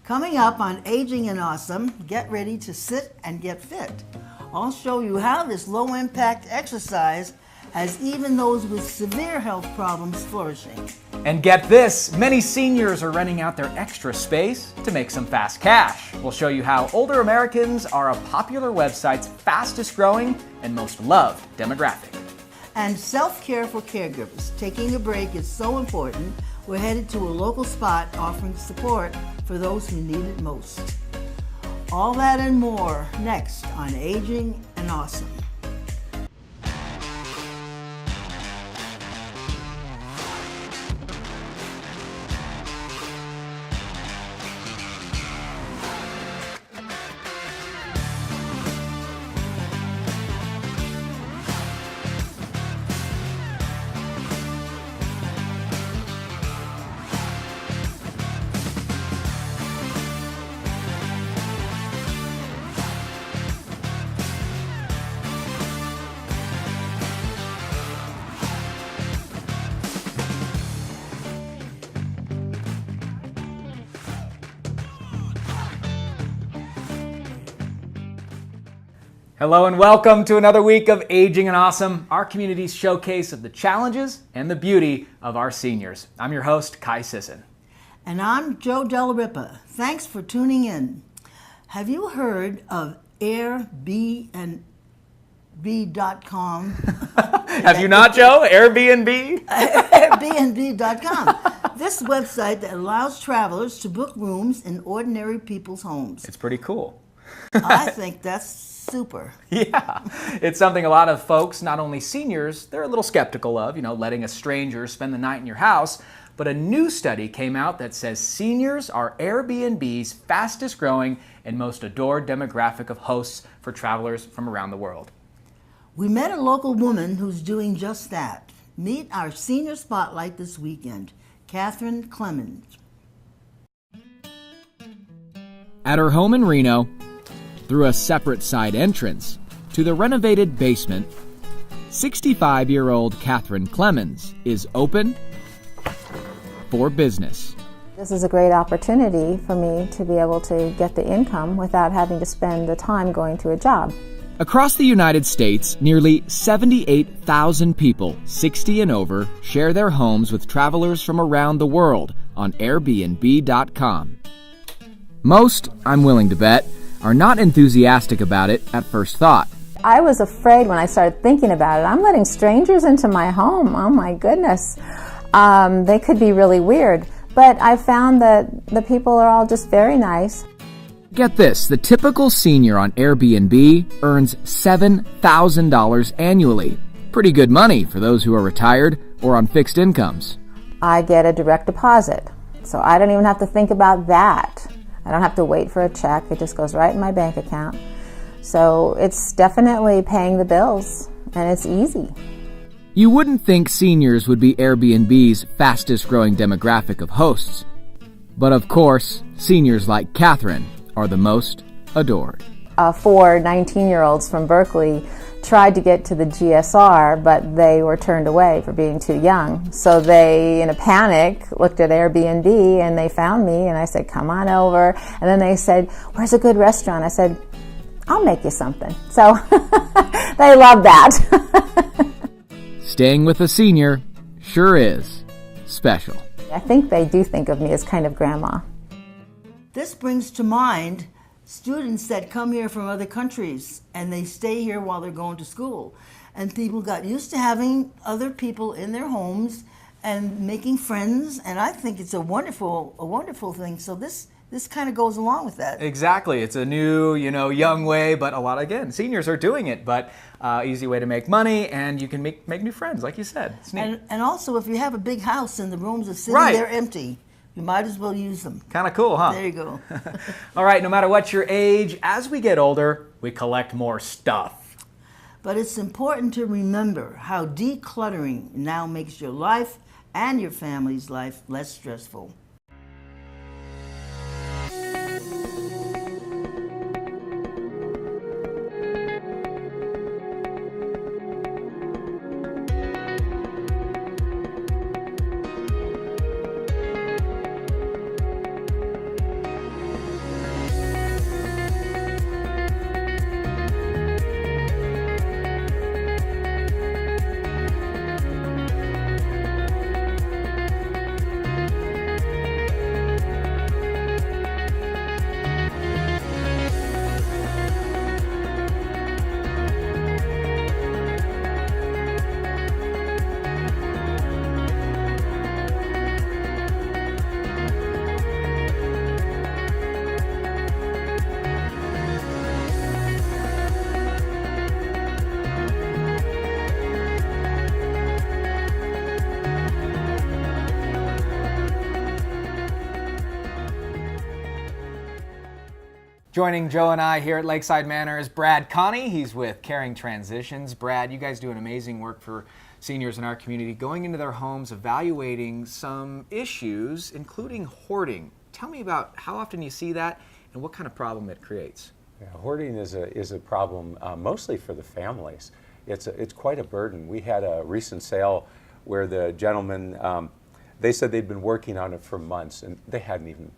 Coming up on Aging and Awesome, get ready to sit and get fit. I'll show you how this low-impact exercise has even those with severe health problems flourishing. And get this, many seniors are renting out their extra space to make some fast cash. We'll show you how older Americans are a popular website's fastest growing and most loved demographic. And self-care for caregivers. Taking a break is so important. We're headed to a local spot offering support for those who need it most. All that and more next on Aging and Awesome. Hello and welcome to another week of Aging and Awesome, our community's showcase of the challenges and the beauty of our seniors. I'm your host, Kai Sisson. And I'm Joe Della Ripa. Thanks for tuning in. Have you heard of Airbnb.com? Have you not, Joe? Airbnb? Airbnb.com. This website that allows travelers to book rooms in ordinary people's homes. It's pretty cool. I think that's super. Yeah, it's something a lot of folks, not only seniors, they're a little skeptical of, letting a stranger spend the night in your house. But a new study came out that says seniors are Airbnb's fastest growing and most adored demographic of hosts for travelers from around the world. We met a local woman who's doing just that. Meet our senior spotlight this weekend, Catherine Clemens. At her home in Reno, through a separate side entrance to the renovated basement, 65-year-old Catherine Clemens is open for business. This is a great opportunity for me to be able to get the income without having to spend the time going to a job. Across the United States, nearly 78,000 people 60 and over share their homes with travelers from around the world on Airbnb.com. Most, I'm willing to bet, are not enthusiastic about it at first thought. I was afraid when I started thinking about it. I'm letting strangers into my home. Oh my goodness. They could be really weird. But I found that the people are all just very nice. Get this, the typical senior on Airbnb earns $7,000 annually. Pretty good money for those who are retired or on fixed incomes. I get a direct deposit, so I don't even have to think about that. I don't have to wait for a check. It just goes right in my bank account. So it's definitely paying the bills, and it's easy. You wouldn't think seniors would be Airbnb's fastest growing demographic of hosts. But of course, seniors like Catherine are the most adored. 4 19-year-olds from Berkeley tried to get to the GSR, but they were turned away for being too young. So they, in a panic, looked at Airbnb and they found me and I said, come on over. And then they said, where's a good restaurant? I said, I'll make you something. So they love that. Staying with a senior sure is special. I think they do think of me as kind of grandma. This brings to mind students that come here from other countries and they stay here while they're going to school. And people got used to having other people in their homes and making friends, and I think it's a wonderful thing. So this kind of goes along with that. Exactly. It's a new, young way, but a lot, again, seniors are doing it, but easy way to make money, and you can make new friends, like you said. It's neat. And also, if you have a big house and the rooms are sitting there empty, you might as well use them. Kind of cool, huh? There you go. All right, no matter what your age, as we get older, we collect more stuff. But it's important to remember how decluttering now makes your life and your family's life less stressful. Joining Joe and I here at Lakeside Manor is Brad Connie. He's with Caring Transitions. Brad, you guys do an amazing work for seniors in our community, going into their homes, evaluating some issues, including hoarding. Tell me about how often you see that and what kind of problem it creates. Yeah, hoarding is a problem mostly for the families. It's quite a burden. We had a recent sale where the gentleman, they said they'd been working on it for months and they hadn't even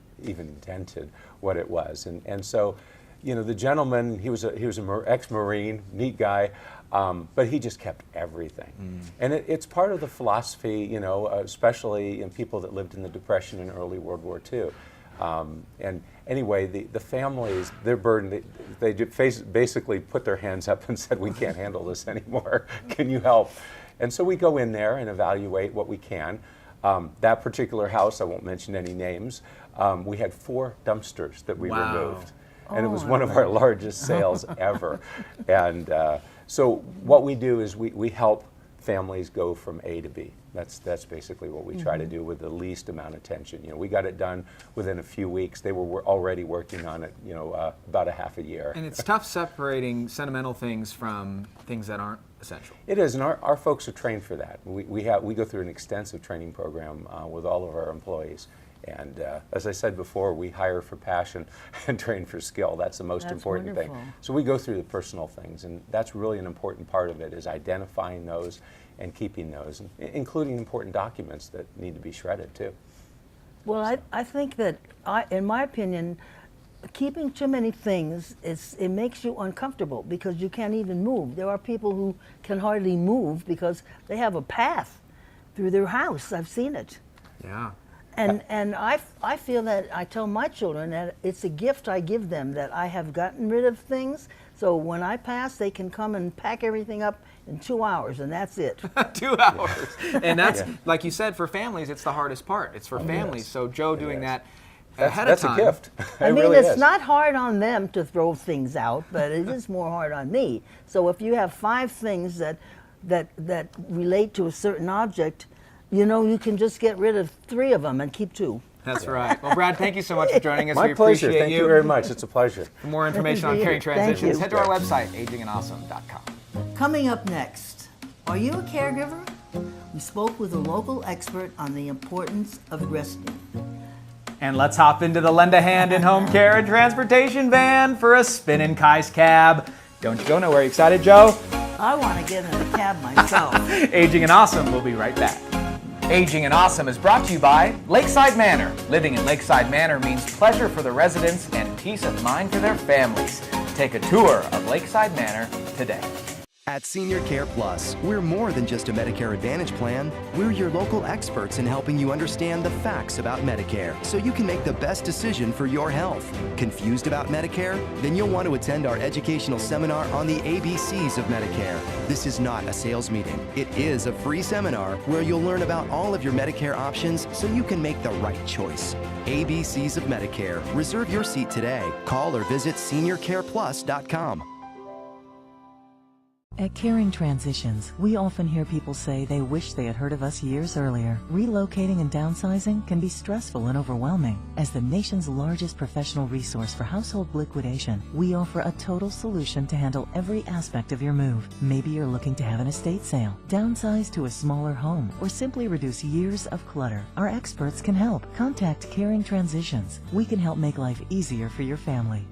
indented what it was. And so, you know, the gentleman, he was an ex-Marine, neat guy, but he just kept everything. And it's part of the philosophy, you know, especially in people that lived in the Depression and early World War II. And anyway, the families, their burden, they basically put their hands up and said, we can't handle this anymore. Can you help? And so we go in there and evaluate what we can. That particular house, I won't mention any names, we had 4 dumpsters that we removed. And it was one of our largest sales ever. And so what we do is we help families go from A to B. That's basically what we try to do with the least amount of tension. You know, we got it done within a few weeks. They were already working on it, you know, about a half a year. And it's tough separating sentimental things from things that aren't essential. It is, and our folks are trained for that. We go through an extensive training program with all of our employees. And as I said before, we hire for passion and train for skill. That's the most important thing. So we go through the personal things, and that's really an important part of it, is identifying those and keeping those, including important documents that need to be shredded too. Well, I think that, in my opinion, keeping too many things, it makes you uncomfortable because you can't even move. There are people who can hardly move because they have a path through their house. I've seen it. Yeah. And I feel that I tell my children that it's a gift I give them, that I have gotten rid of things, so when I pass, they can come and pack everything up in 2 hours, and that's it. 2 hours. And that's, like you said, for families, it's the hardest part. It's for families. So Joe doing that ahead of time. That's a gift. I mean, really it's is. not hard on them to throw things out, but it is more hard on me. So if you have 5 things that relate to a certain object, you know, you can just get rid of 3 of them and keep 2. That's right. Well, Brad, thank you so much for joining us. My we pleasure. appreciate Thank you very much. It's a pleasure. For more information on Caring Thank Transitions, you. head to our website, agingandawesome.com. Coming up next, are you a caregiver? We spoke with a local expert on the importance of resting. And let's hop into the Lend a Hand in Home Care and Transportation van for a spin in Kai's cab. Don't you go nowhere. You excited, Joe? I want to get in a cab myself. Aging and Awesome. We'll be right back. Aging and Awesome is brought to you by Lakeside Manor. Living in Lakeside Manor means pleasure for the residents and peace of mind for their families. Take a tour of Lakeside Manor today. At Senior Care Plus, we're more than just a Medicare Advantage plan. We're your local experts in helping you understand the facts about Medicare so you can make the best decision for your health. Confused about Medicare? Then you'll want to attend our educational seminar on the ABCs of Medicare. This is not a sales meeting. It is a free seminar where you'll learn about all of your Medicare options so you can make the right choice. ABCs of Medicare. Reserve your seat today. Call or visit seniorcareplus.com. At Caring Transitions, we often hear people say they wish they had heard of us years earlier. Relocating and downsizing can be stressful and overwhelming. As the nation's largest professional resource for household liquidation, we offer a total solution to handle every aspect of your move. Maybe you're looking to have an estate sale, downsize to a smaller home, or simply reduce years of clutter. Our experts can help. Contact Caring Transitions. We can help make life easier for your family.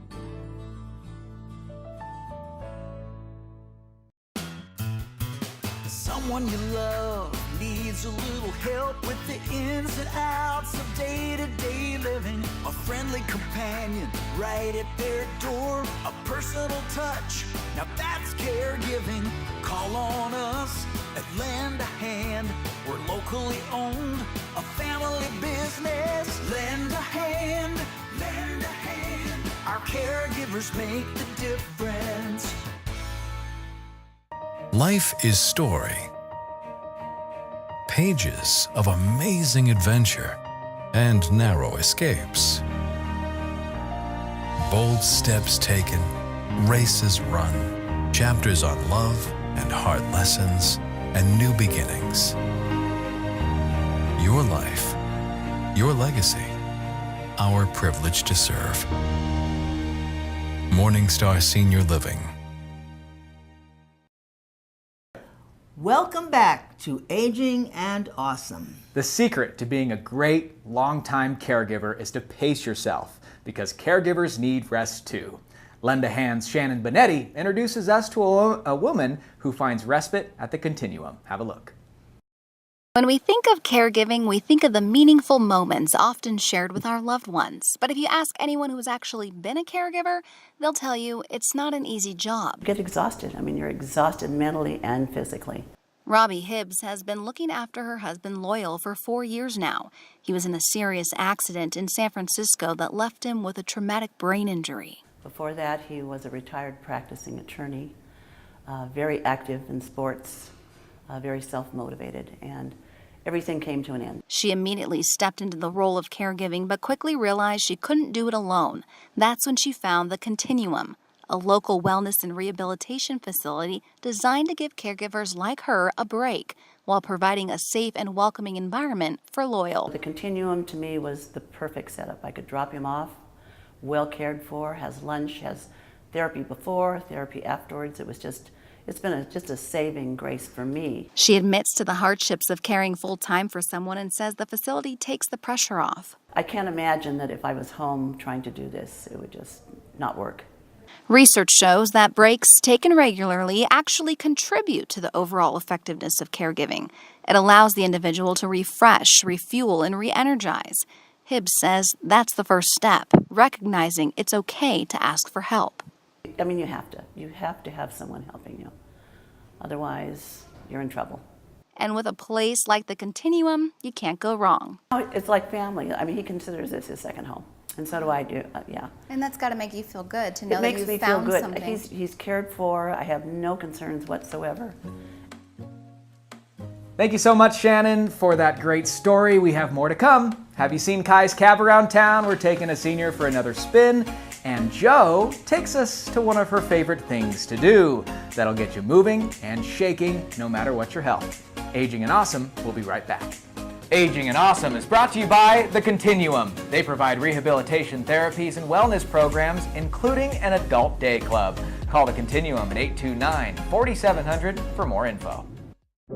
Someone you love needs a little help with the ins and outs of day-to-day living. A friendly companion right at their door. A personal touch, now that's caregiving. Call on us at Lend a Hand. We're locally owned, a family business. Lend a hand, lend a hand. Our caregivers make the difference. Life is story. Pages of amazing adventure and narrow escapes. Bold steps taken, races run, chapters on love and hard lessons and new beginnings. Your life, your legacy, our privilege to serve. Morningstar Senior Living. Welcome back to Aging and Awesome. The secret to being a great long-time caregiver is to pace yourself, because caregivers need rest too. Lend a Hand's Shannon Benetti introduces us to a woman who finds respite at the Continuum. Have a look. When we think of caregiving, we think of the meaningful moments often shared with our loved ones. But if you ask anyone who's actually been a caregiver, they'll tell you it's not an easy job. You get exhausted. I mean, you're exhausted mentally and physically. Robbie Hibbs has been looking after her husband Loyal for 4 years now. He was in a serious accident in San Francisco that left him with a traumatic brain injury. Before that, he was a retired practicing attorney, very active in sports, very self-motivated, and everything came to an end. She immediately stepped into the role of caregiving, but quickly realized she couldn't do it alone. That's when she found the Continuum, a local wellness and rehabilitation facility designed to give caregivers like her a break while providing a safe and welcoming environment for Loyal. The Continuum to me was the perfect setup. I could drop him off, well cared for, has lunch, has therapy before, therapy afterwards. It's been just a saving grace for me. She admits to the hardships of caring full-time for someone and says the facility takes the pressure off. I can't imagine that if I was home trying to do this, it would just not work. Research shows that breaks taken regularly actually contribute to the overall effectiveness of caregiving. It allows the individual to refresh, refuel, and re-energize. Hibbs says that's the first step, recognizing it's okay to ask for help. I mean, you have to have someone helping you. Otherwise, you're in trouble. And with a place like the Continuum, you can't go wrong. It's like family. I mean, he considers this his second home, and so do I. Yeah. And that's got to make you feel good to know It that makes you me feel found good. something. He's cared for. I have no concerns whatsoever. Thank you so much, Shannon, for that great story. We have more to come. Have you seen Kai's Cab around town? We're taking a senior for another spin. And Jo takes us to one of her favorite things to do. That'll get you moving and shaking no matter what your health. Aging and Awesome, we'll be right back. Aging and Awesome is brought to you by The Continuum. They provide rehabilitation therapies and wellness programs, including an adult day club. Call The Continuum at 829-4700 for more info.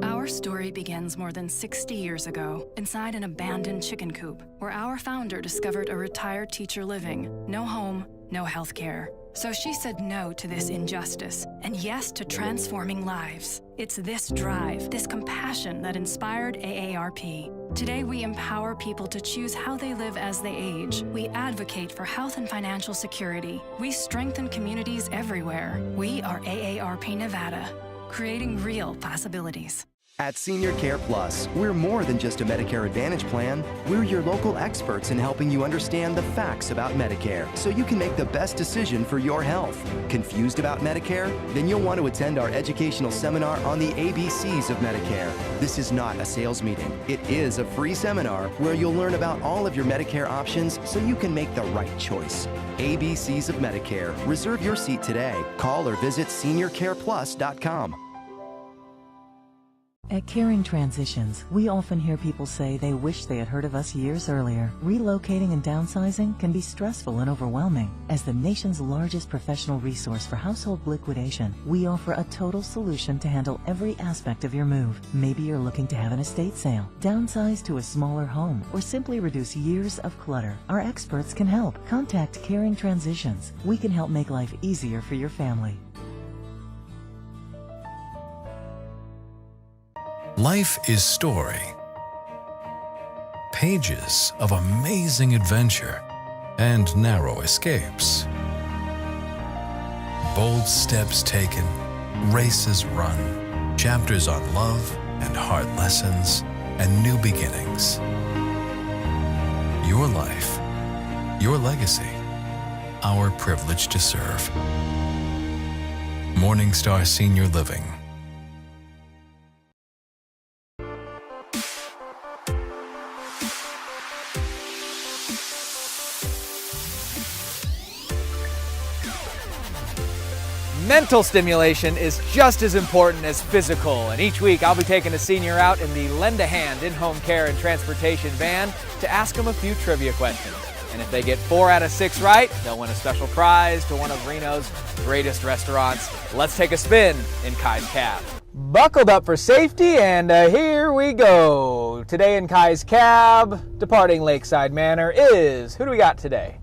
Our story begins more than 60 years ago inside an abandoned chicken coop where our founder discovered a retired teacher living, no home, no health care. So she said no to this injustice and yes to transforming lives. It's this drive, this compassion that inspired AARP. Today we empower people to choose how they live as they age. We advocate for health and financial security. We strengthen communities everywhere. We are AARP Nevada, creating real possibilities. At Senior Care Plus, we're more than just a Medicare Advantage plan. We're your local experts in helping you understand the facts about Medicare so you can make the best decision for your health. Confused about Medicare? Then you'll want to attend our educational seminar on the ABCs of Medicare. This is not a sales meeting. It is a free seminar where you'll learn about all of your Medicare options so you can make the right choice. ABCs of Medicare. Reserve your seat today. Call or visit seniorcareplus.com. At Caring Transitions, we often hear people say they wish they had heard of us years earlier. Relocating and downsizing can be stressful and overwhelming. As the nation's largest professional resource for household liquidation, we offer a total solution to handle every aspect of your move. Maybe you're looking to have an estate sale, downsize to a smaller home, or simply reduce years of clutter. Our experts can help. Contact Caring Transitions. We can help make life easier for your family. Life is story. Pages of amazing adventure and narrow escapes. Bold steps taken, races run, chapters on love and hard lessons and new beginnings. Your life, your legacy, our privilege to serve. Morningstar Senior Living. Mental stimulation is just as important as physical, and each week I'll be taking a senior out in the Lend a Hand in-home care and transportation van to ask them a few trivia questions. And if they get 4 out of 6 right, they'll win a special prize to one of Reno's greatest restaurants. Let's take a spin in Kai's Cab. Buckled up for safety, and here we go. Today in Kai's Cab, departing Lakeside Manor is, who do we got today?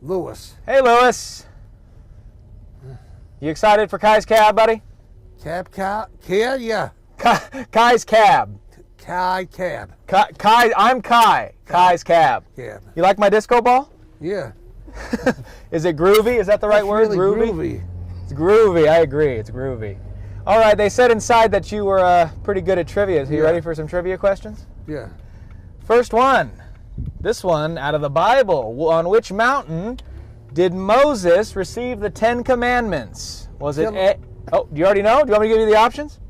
Lewis. Hey, Lewis. You excited for Kai's Cab, buddy? Cab? Yeah. Kai's Cab. Cab. Kai, I'm Kai. Kai's Cab. Cab. You like my disco ball? Yeah. Is it groovy? Is that the right It's word? really groovy. It's groovy. I agree. It's groovy. All right. They said inside that you were pretty good at trivia. So you ready for some trivia questions? Yeah. First one. This one out of the Bible. On which mountain did Moses receive the 10 Commandments? Was it A? Oh, do you already know? Do you want me to give you the options?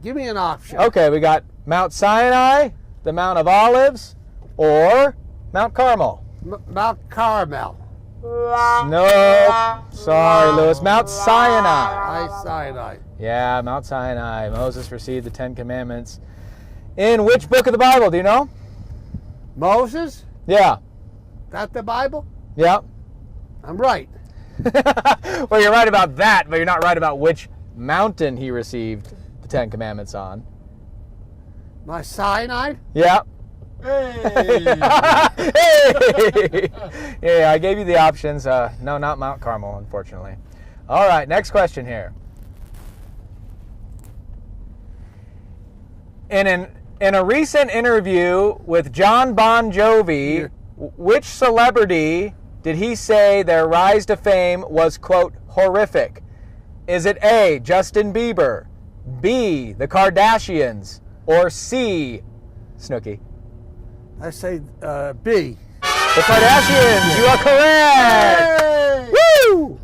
Give me an option. Okay, we got Mount Sinai, the Mount of Olives, or Mount Carmel. Mount Carmel. No, sorry, Lewis. Mount Sinai. Sinai. Yeah, Mount Sinai. Moses received the 10 Commandments. In which book of the Bible? Do you know? Moses? Yeah. That the Bible? Yeah. I'm right. Well, you're right about that, but you're not right about which mountain he received the 10 Commandments on. My Sinai? Yeah. Hey! Hey! Yeah, I gave you the options. No, not Mount Carmel, unfortunately. All right, next question here. In a recent interview with John Bon Jovi, which celebrity did he say their rise to fame was, quote, horrific? Is it A, Justin Bieber, B, the Kardashians, or C, Snooki? I say B. The Kardashians, you are correct! Woo!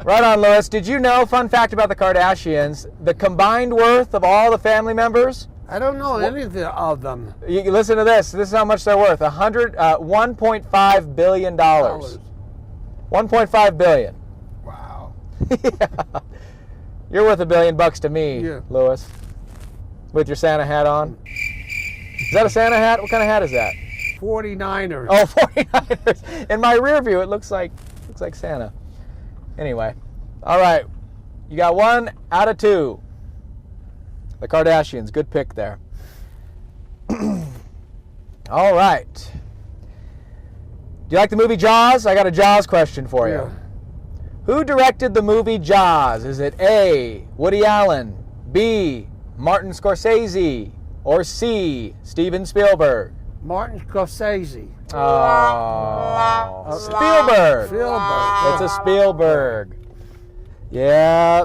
Right on, Lewis. Did you know, fun fact about the Kardashians, the combined worth of all the family members? I don't know any of them. You listen to this. This is how much they're worth. $1.5 billion. $1.5 billion. Wow. Yeah. You're worth $1 billion to me, Yeah. Lewis. With your Santa hat on. Is that a Santa hat? What kind of hat is that? 49ers. Oh, 49ers. In my rear view, it looks like Santa. Anyway. All right. You got 1 out of 2. The Kardashians. Good pick there. All right. Do you like the movie Jaws? I got a Jaws question for you. Yeah. Who directed the movie Jaws? Is it A, Woody Allen, B, Martin Scorsese, or C, Steven Spielberg? Martin Scorsese. Oh, Spielberg. It's a Spielberg. Yeah.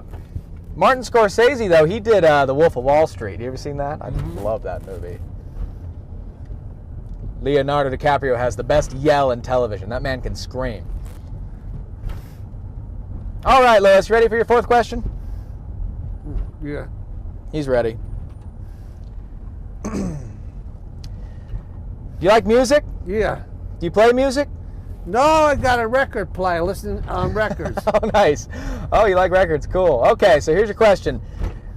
Martin Scorsese, though, he did The Wolf of Wall Street. You ever seen that? I love that movie. Leonardo DiCaprio has the best yell in television. That man can scream. All right, Lewis, you ready for your 4th question? Yeah. He's ready. Do you like music? Yeah. Do you play music? No, I got a record player. Listen on records. Oh, nice. Oh, you like records. Cool. Okay, so here's your question.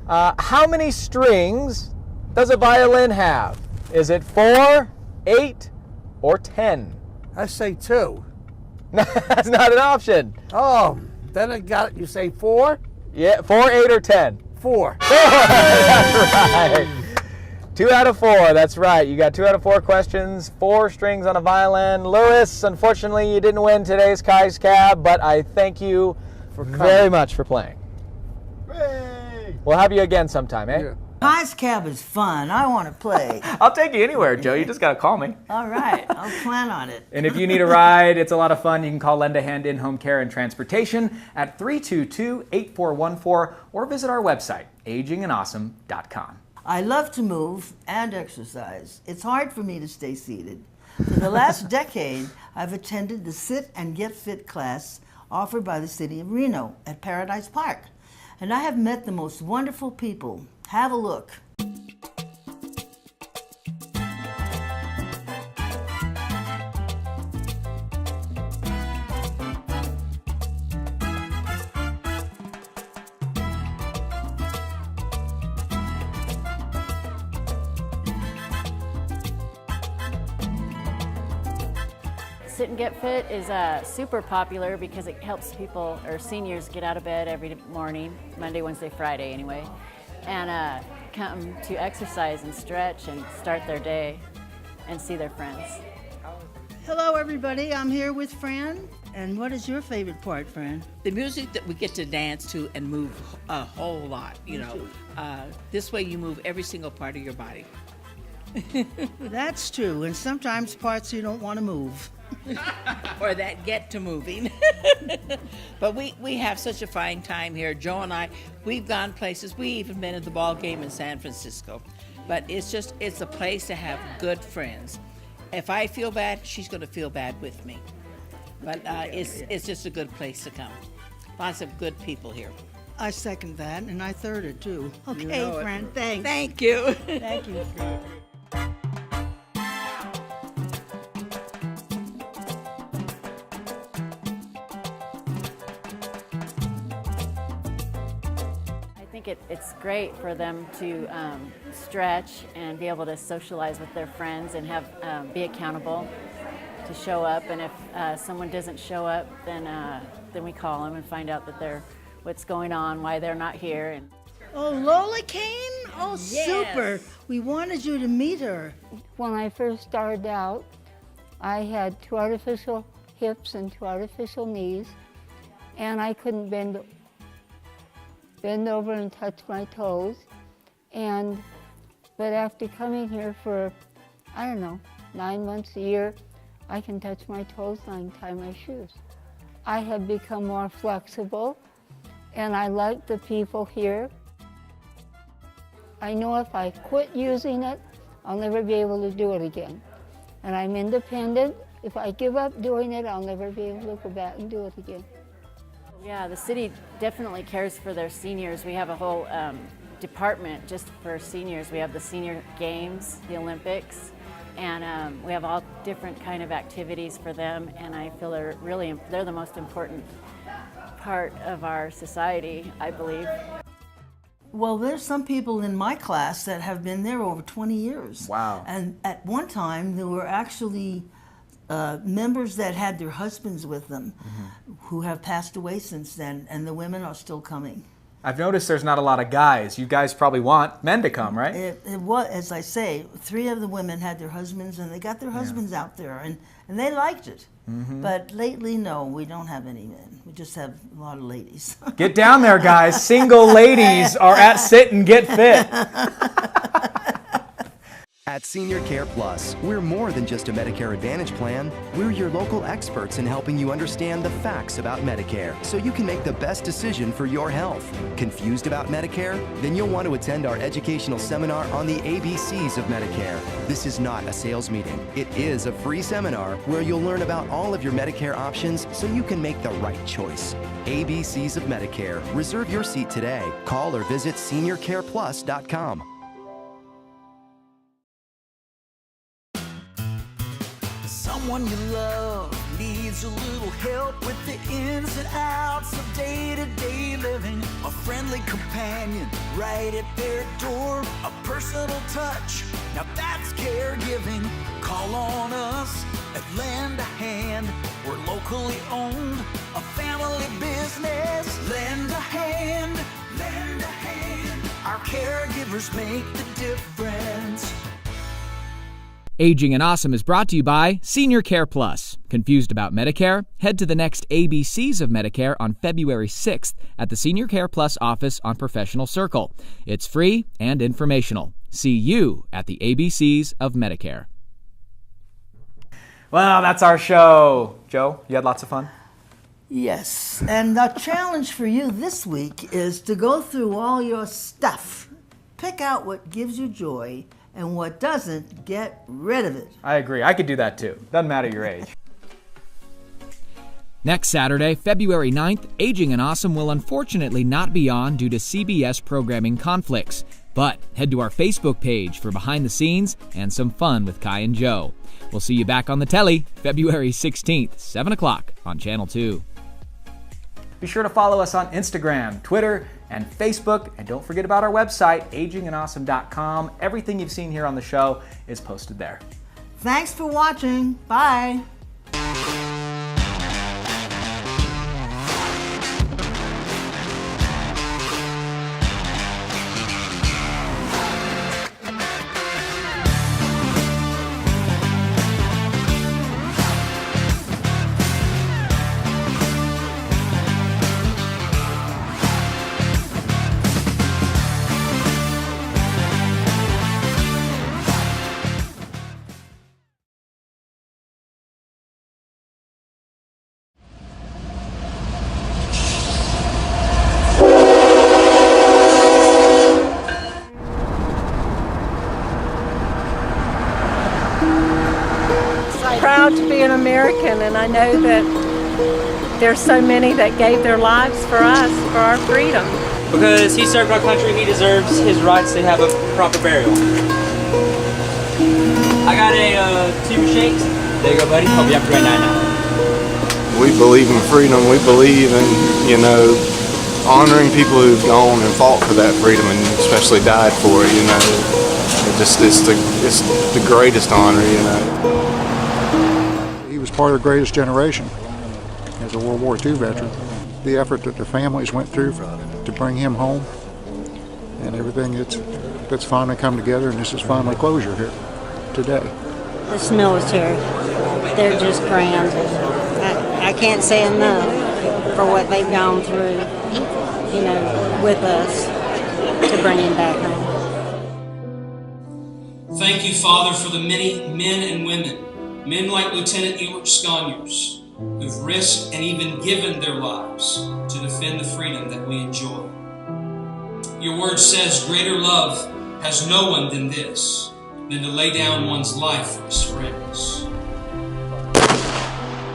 How many strings does a violin have? Is it 4, 8, or 10? I say 2. That's not an option. Oh, then I got it. You say 4? Yeah, 4, 8, or 10? 4. That's right. 2 out of 4. That's right. You got 2 out of 4 questions, 4 strings on a violin. Lewis, unfortunately, you didn't win today's Kai's Cab, but I thank you very much for playing. Hey. We'll have you again sometime, eh? Yeah. Kai's Cab is fun. I want to play. I'll take you anywhere, Joe. You just got to call me. All right. I'll plan on it. And if you need a ride, it's a lot of fun. You can call Lend a Hand In-Home Care and Transportation at 322-8414 or visit our website, agingandawesome.com. I love to move and exercise. It's hard for me to stay seated. For the last decade, I've attended the Sit and Get Fit class offered by the city of Reno at Paradise Park. And I have met the most wonderful people. Have a look. Sit and Get Fit is super popular because it helps people or seniors get out of bed every morning, Monday, Wednesday, Friday anyway, and come to exercise and stretch and start their day and see their friends. Hello, everybody. I'm here with Fran. And what is your favorite part, Fran? The music that we get to dance to and move a whole lot, you know. This way you move every single part of your body. That's true. And sometimes parts you don't want to move. Or that get to moving. But we have such a fine time here. Joe and I, we've gone places. We even been at the ball game in San Francisco. But it's a place to have good friends. If I feel bad, she's going to feel bad with me. But it's just a good place to come. Lots of good people here. I second that, and I third it too. Okay, You know Fran, thanks. Thank you. Thank you. I think it's great for them to stretch and be able to socialize with their friends and have be accountable to show up. And if someone doesn't show up, then we call them and find out that what's going on, why they're not here. And Oh, Lola came? Oh, Yes. super. We wanted you to meet her. When I first started out, I had 2 artificial hips and 2 artificial knees, and I couldn't bend over and touch my toes. But after coming here for, I don't know, 9 months, a year, I can touch my toes and I can tie my shoes. I have become more flexible, and I like the people here. I know if I quit using it, I'll never be able to do it again. And I'm independent. If I give up doing it, I'll never be able to go back and do it again. yeah, the city definitely cares for their seniors. We have a whole department just for seniors. We have the senior games, the Olympics, and we have all different kind of activities for them. And I feel they're the most important part of our society, I believe. Well, there's some people in my class that have been there over 20 years. Wow. And at one time, there were actually members that had their husbands with them who have passed away since then, and the women are still coming. I've noticed there's not a lot of guys. You guys probably want men to come, right? It was, as I say, 3 of the women had their husbands, and they got their husbands out there, and they liked it. But lately, no, we don't have any men. We just have a lot of ladies. Get down there, guys. Single ladies are at Sit and Get Fit. At Senior Care Plus, we're more than just a Medicare Advantage plan. We're your local experts in helping you understand the facts about Medicare so you can make the best decision for your health. Confused about Medicare? Then you'll want to attend our educational seminar on the ABCs of Medicare. This is not a sales meeting. It is a free seminar where you'll learn about all of your Medicare options so you can make the right choice. ABCs of Medicare. Reserve your seat today. Call or visit seniorcareplus.com. Someone you love needs a little help with the ins and outs of day-to-day living. A friendly companion right at their door. A personal touch, now that's caregiving. Call on us at Lend a Hand. We're locally owned, a family business. Lend a hand, lend a hand. Our caregivers make the difference. Aging and Awesome is brought to you by Senior Care Plus. Confused about Medicare? Head to the next ABCs of Medicare on February 6th at the Senior Care Plus office on Professional Circle. It's free and informational. See you at the ABCs of Medicare. Well, that's our show. Joe, you had lots of fun? Yes, and the challenge for you this week is to go through all your stuff. Pick out what gives you joy, and what doesn't, get rid of it. I agree. I could do that too. Doesn't matter your age. Next Saturday, February 9th, Aging and Awesome will unfortunately not be on due to CBS programming conflicts. But head to our Facebook page for behind the scenes and some fun with Kai and Joe. We'll see you back on the telly February 16th, 7 o'clock on Channel 2. Be sure to follow us on Instagram, Twitter, and Facebook. And don't forget about our website, agingandawesome.com. Everything you've seen here on the show is posted there. Thanks for watching. Bye. proud to be an American, and I know that there's so many that gave their lives for us, for our freedom. Because he served our country, he deserves his rights to have a proper burial. I got a 2 shakes. There you go, buddy. Hope you have a great night now. We believe in freedom. We believe in, honoring people who've gone and fought for that freedom and especially died for it, It's the greatest honor, He was part of the greatest generation as a World War II veteran. The effort that the families went through to bring him home and everything that's finally come together, and this is finally closure here today. This military, they're just grand. I can't say enough for what they've gone through, with us to bring him back home. Thank you, Father, for the many men and women, men like Lieutenant Ewart Sconyers, who've risked and even given their lives to defend the freedom that we enjoy. Your word says, greater love has no one than this, than to lay down one's life for his friends.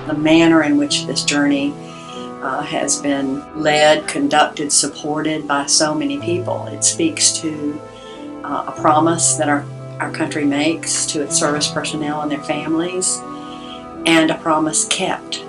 The manner in which this journey has been led, conducted, supported by so many people. It speaks to a promise that our country makes to its service personnel and their families, and a promise kept